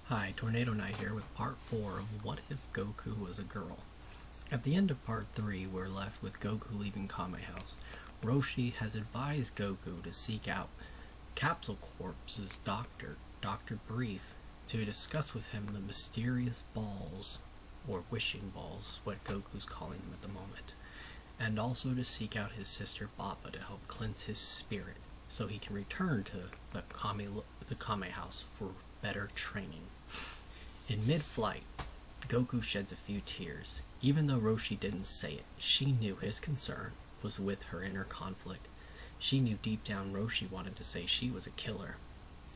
Hi, Tornado Knight here with part 4 of What If Goku Was a Girl. At the end of part 3, we're left with Goku leaving Kame House. Roshi has advised Goku to seek out Capsule Corp's doctor, Dr. Brief, to discuss with him the mysterious balls, or wishing balls, what Goku's calling them at the moment, and also to seek out his sister Bappa to help cleanse his spirit so he can return to the Kame House for better training. In mid-flight, Goku sheds a few tears. Even though Roshi didn't say it, she knew his concern was with her inner conflict. She knew deep down Roshi wanted to say she was a killer.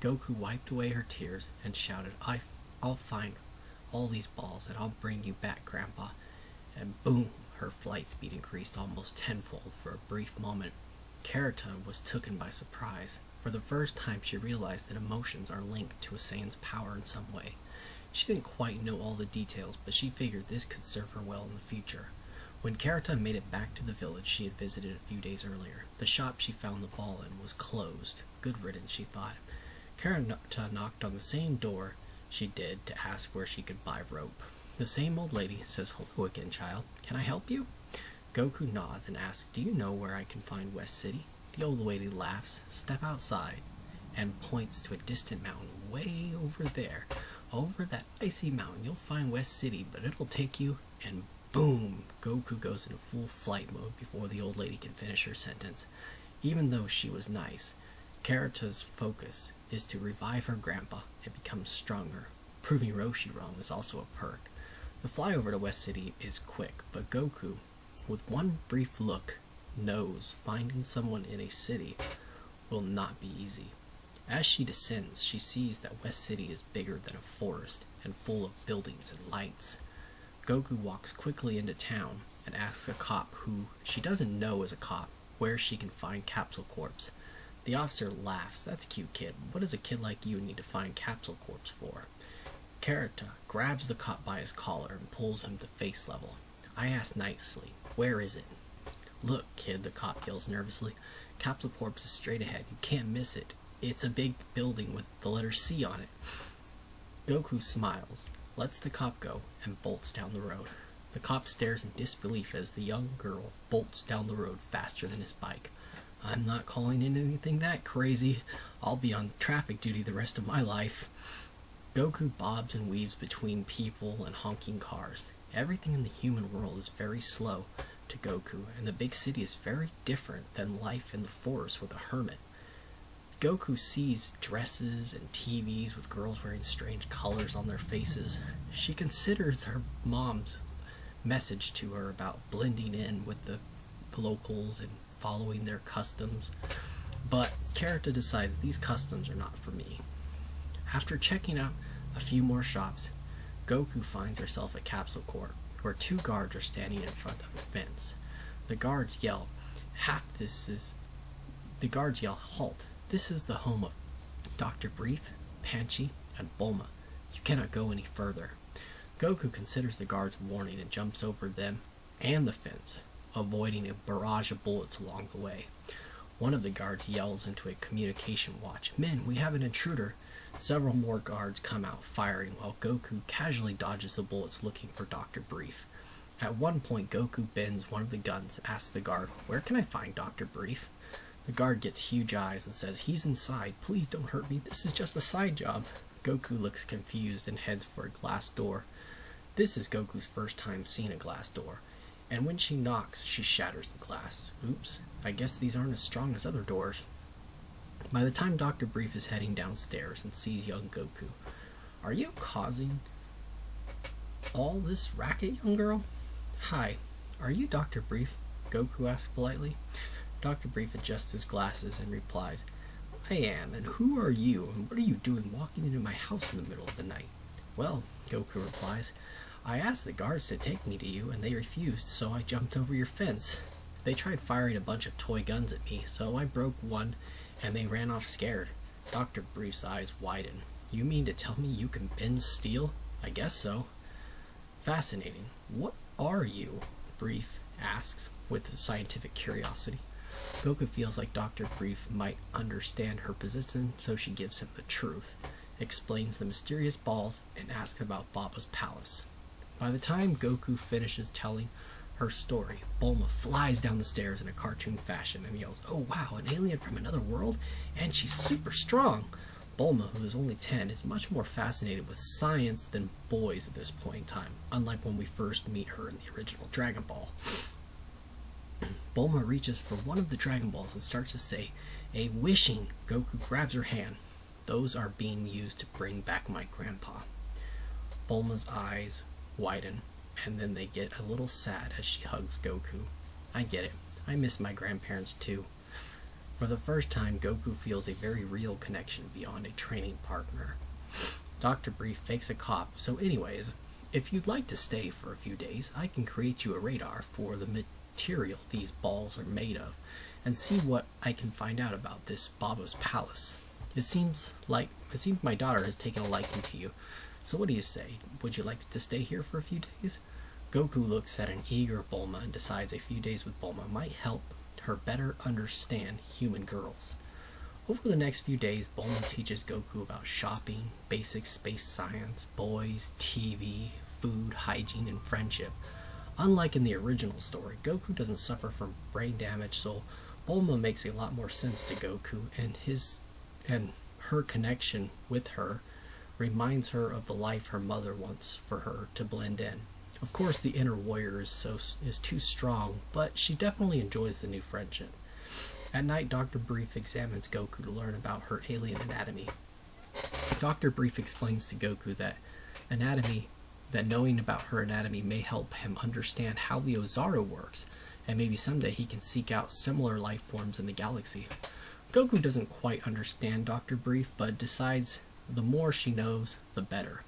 Goku wiped away her tears and shouted, I'll find all these balls and I'll bring you back, Grandpa. And boom, her flight speed increased almost tenfold. For a brief moment, Karata was taken by surprise. For the first time, she realized that emotions are linked to a Saiyan's power in some way. She didn't quite know all the details, but she figured this could serve her well in the future. When Karata made it back to the village she had visited a few days earlier, the shop she found the ball in was closed. Good riddance, she thought. Karata knocked on the same door she did to ask where she could buy rope. The same old lady says, "Hello again, child. Can I help you?" Goku nods and asks, "Do you know where I can find West City?" The old lady laughs, "Step outside," and points to a distant mountain way over there. Over that icy mountain, you'll find West City, but it'll take you, and boom! Goku goes into full flight mode before the old lady can finish her sentence. Even though she was nice, Karata's focus is to revive her grandpa and become stronger. Proving Roshi wrong is also a perk. The flyover to West City is quick, but Goku, with one brief look, knows finding someone in a city will not be easy. As she descends, she sees that West City is bigger than a forest and full of buildings and lights. Goku walks quickly into town and asks a cop who she doesn't know is a cop where she can find Capsule Corpse. The officer laughs. "That's cute, kid. What does a kid like you need to find Capsule Corpse for?" Karata grabs the cop by his collar and pulls him to face level. I ask nicely, "Where is it?" "Look, kid," the cop yells nervously. "Capsule Corpse is straight ahead. You can't miss it. It's a big building with the letter C on it." Goku smiles, lets the cop go, and bolts down the road. The cop stares in disbelief as the young girl bolts down the road faster than his bike. "I'm not calling in anything that crazy. I'll be on traffic duty the rest of my life." Goku bobs and weaves between people and honking cars. Everything in the human world is very slow to Goku, and the big city is very different than life in the forest with a hermit. Goku sees dresses and TVs with girls wearing strange colors on their faces. She considers her mom's message to her about blending in with the locals and following their customs, but Karata decides these customs are not for me. After checking out a few more shops, Goku finds herself at Capsule Corp, where two guards are standing in front of a fence. The guards yell, "Halt! This is the home of Dr. Brief, Panchi, and Bulma. You cannot go any further." Goku considers the guards' warning and jumps over them and the fence, avoiding a barrage of bullets along the way. One of the guards yells into a communication watch, "Men, we have an intruder." Several more guards come out firing while Goku casually dodges the bullets looking for Dr. Brief. At one point, Goku bends one of the guns and asks the guard, "Where can I find Dr. Brief?" The guard gets huge eyes and says, "He's inside. Please don't hurt me. This is just a side job." Goku looks confused and heads for a glass door. This is Goku's first time seeing a glass door, and when she knocks, she shatters the glass. Oops, I guess these aren't as strong as other doors. By the time Dr. Brief is heading downstairs and sees young Goku, "Are you causing all this racket, young girl?" "Hi, are you Dr. Brief?" Goku asks politely. Dr. Brief adjusts his glasses and replies, "I am, and who are you, and what are you doing walking into my house in the middle of the night?" "Well," Goku replies, "I asked the guards to take me to you, and they refused, so I jumped over your fence. They tried firing a bunch of toy guns at me, so I broke one, and they ran off scared." Dr. Brief's eyes widen. "You mean to tell me you can bend steel?" "I guess so." "Fascinating. What are you?" Brief asks with scientific curiosity. Goku feels like Dr. Brief might understand her position, so she gives him the truth. explains the mysterious balls, and asks about Baba's palace. By the time Goku finishes telling her story, Bulma flies down the stairs in a cartoon fashion and yells, "Oh wow, an alien from another world? And she's super strong!" Bulma, who is only 10, is much more fascinated with science than boys at this point in time, unlike when we first meet her in the original Dragon Ball. Bulma reaches for one of the Dragon Balls and starts to say, "A wishing." Goku grabs her hand. "Those are being used to bring back my grandpa." Bulma's eyes widen, and then they get a little sad as she hugs Goku. "I get it. I miss my grandparents too." For the first time, Goku feels a very real connection beyond a training partner. Dr. Brief fakes a cough, so anyways, if you'd like to stay for a few days, I can create you a radar for the material these balls are made of, and see what I can find out about this Baba's palace. It seems my daughter has taken a liking to you. So what do you say? Would you like to stay here for a few days? Goku looks at an eager Bulma and decides a few days with Bulma might help her better understand human girls. Over the next few days, Bulma teaches Goku about shopping, basic space science, boys, TV, food, hygiene, and friendship. Unlike in the original story, Goku doesn't suffer from brain damage, so Bulma makes a lot more sense to Goku, and her connection with her reminds her of the life her mother wants for her to blend in. Of course, the inner warrior is too strong, but she definitely enjoys the new friendship. At night, Dr. Brief examines Goku to learn about her alien anatomy. Dr. Brief explains to Goku that knowing about her anatomy may help him understand how the Ozaru works, and maybe someday he can seek out similar life forms in the galaxy. Goku doesn't quite understand Dr. Brief, but decides the more she knows, the better.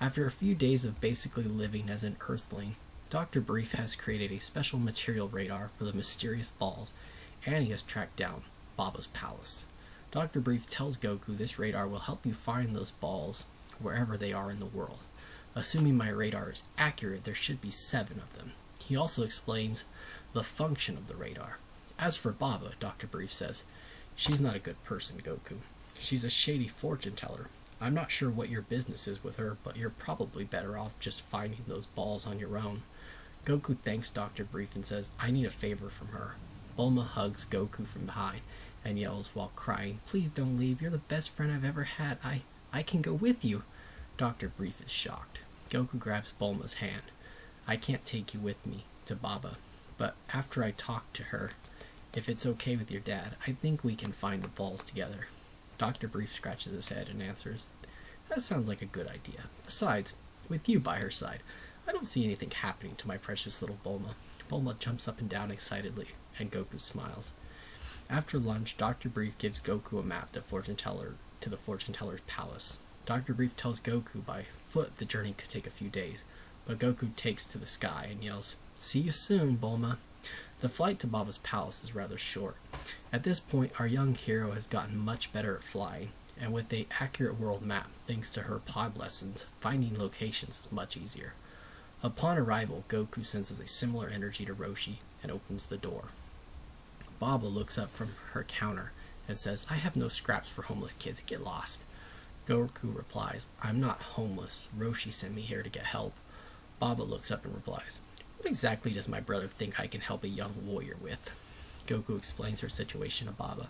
After a few days of basically living as an Earthling, Dr. Brief has created a special material radar for the mysterious balls, and he has tracked down Baba's palace. Dr. Brief tells Goku this radar will help you find those balls wherever they are in the world. Assuming my radar is accurate, there should be 7 of them. He also explains the function of the radar. As for Baba, Dr. Brief says, "She's not a good person, Goku. She's a shady fortune teller. I'm not sure what your business is with her, but you're probably better off just finding those balls on your own." Goku thanks Dr. Brief and says, "I need a favor from her." Bulma hugs Goku from behind and yells while crying, "Please don't leave. You're the best friend I've ever had. I can go with you." Dr. Brief is shocked. Goku grabs Bulma's hand. "I can't take you with me to Baba, but after I talk to her, if it's okay with your dad, I think we can find the balls together." Dr. Brief scratches his head and answers, "That sounds like a good idea. Besides, with you by her side, I don't see anything happening to my precious little Bulma." Bulma jumps up and down excitedly, and Goku smiles. After lunch, Dr. Brief gives Goku a map to the fortune teller's palace. Dr. Brief tells Goku by foot the journey could take a few days, but Goku takes to the sky and yells, "See you soon, Bulma." The flight to Baba's palace is rather short. At this point, our young hero has gotten much better at flying, and with an accurate world map, thanks to her pod lessons, finding locations is much easier. Upon arrival, Goku senses a similar energy to Roshi and opens the door. Baba looks up from her counter and says, "I have no scraps for homeless kids, get lost." Goku replies, "I'm not homeless. Roshi sent me here to get help." Baba looks up and replies, "What exactly does my brother think I can help a young warrior with?" Goku explains her situation to Baba.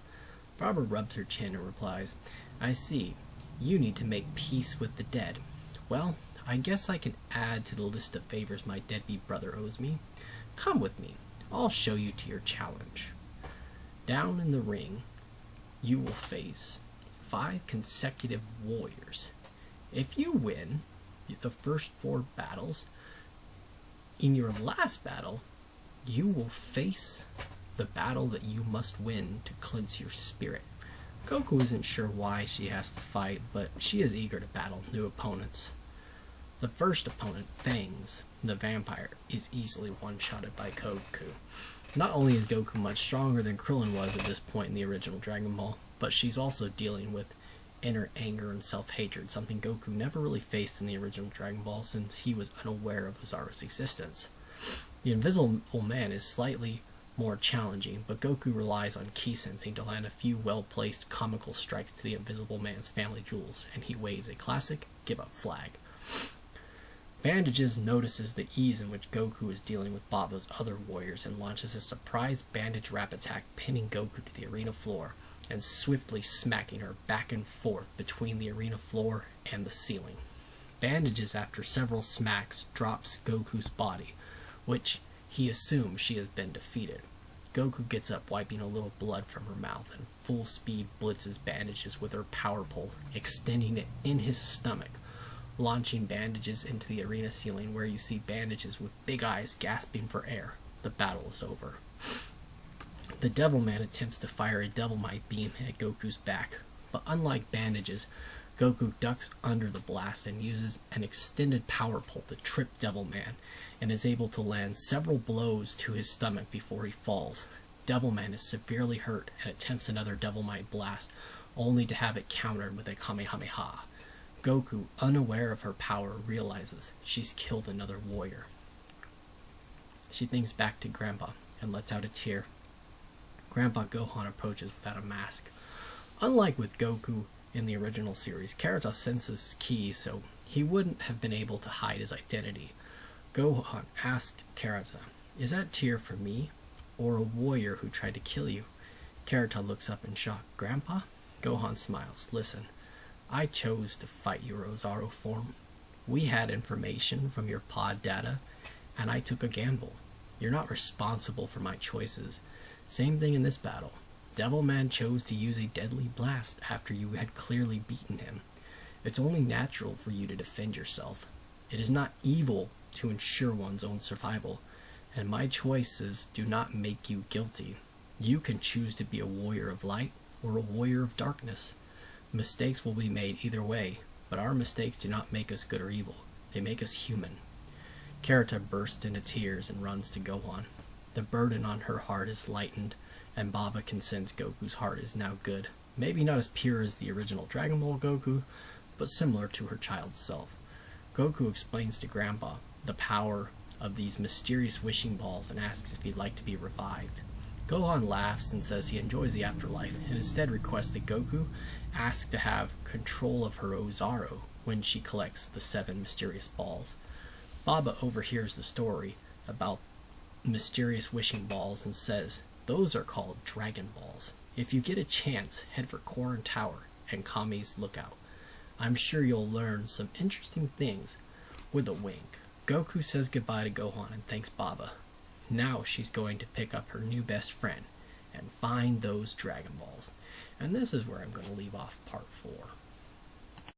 Baba rubs her chin and replies, "I see. You need to make peace with the dead. Well, I guess I can add to the list of favors my deadbeat brother owes me. Come with me. I'll show you to your challenge. Down in the ring, you will face 5 consecutive warriors. If you win the first 4 battles, in your last battle, you will face the battle that you must win to cleanse your spirit." Goku isn't sure why she has to fight, but she is eager to battle new opponents. The first opponent, Fangs, the vampire, is easily one-shotted by Goku. Not only is Goku much stronger than Krillin was at this point in the original Dragon Ball, but she's also dealing with inner anger and self-hatred, something Goku never really faced in the original Dragon Ball since he was unaware of Ozaru's existence. The Invisible Man is slightly more challenging, but Goku relies on ki sensing to land a few well-placed comical strikes to the Invisible Man's family jewels, and he waves a classic give-up flag. Bandages notices the ease in which Goku is dealing with Baba's other warriors and launches a surprise bandage wrap attack, pinning Goku to the arena floor and swiftly smacking her back and forth between the arena floor and the ceiling. Bandages, after several smacks, drops Goku's body, which he assumes she has been defeated. Goku gets up, wiping a little blood from her mouth, and full speed blitzes Bandages with her power pole, extending it in his stomach, launching Bandages into the arena ceiling, where you see Bandages with big eyes gasping for air. The battle is over. The Devilman attempts to fire a Devil Might beam at Goku's back, but unlike Bandages, Goku ducks under the blast and uses an extended power pole to trip Devilman, and is able to land several blows to his stomach before he falls. Devilman is severely hurt and attempts another Devil Might blast, only to have it countered with a Kamehameha. Goku, unaware of her power, realizes she's killed another warrior. She thinks back to Grandpa and lets out a tear. Grandpa Gohan approaches without a mask. Unlike with Goku in the original series, Karata senses ki, so he wouldn't have been able to hide his identity. Gohan asked Karata, "Is that tear for me, or a warrior who tried to kill you?" Karata looks up in shock. "Grandpa?" Gohan smiles. "Listen, I chose to fight your Ozaru form. We had information from your pod data, and I took a gamble. You're not responsible for my choices. Same thing in this battle. Devilman chose to use a deadly blast after you had clearly beaten him. It's only natural for you to defend yourself. It is not evil to ensure one's own survival, and my choices do not make you guilty. You can choose to be a warrior of light or a warrior of darkness. Mistakes will be made either way, but our mistakes do not make us good or evil. They make us human." Karata bursts into tears and runs to Gohan. The burden on her heart is lightened, and Baba can sense Goku's heart is now good. Maybe not as pure as the original Dragon Ball Goku, but similar to her child self. Goku explains to Grandpa the power of these mysterious wishing balls and asks if he'd like to be revived. Gohan laughs and says he enjoys the afterlife, and instead requests that Goku ask to have control of her Ozaru when she collects the 7 mysterious balls. Baba overhears the story about mysterious wishing balls and says, "Those are called Dragon Balls. If you get a chance, head for Korin Tower and Kami's Lookout. I'm sure you'll learn some interesting things," with a wink. Goku says goodbye to Gohan and thanks Baba. Now she's going to pick up her new best friend and find those Dragon Balls. And this is where I'm going to leave off part 4.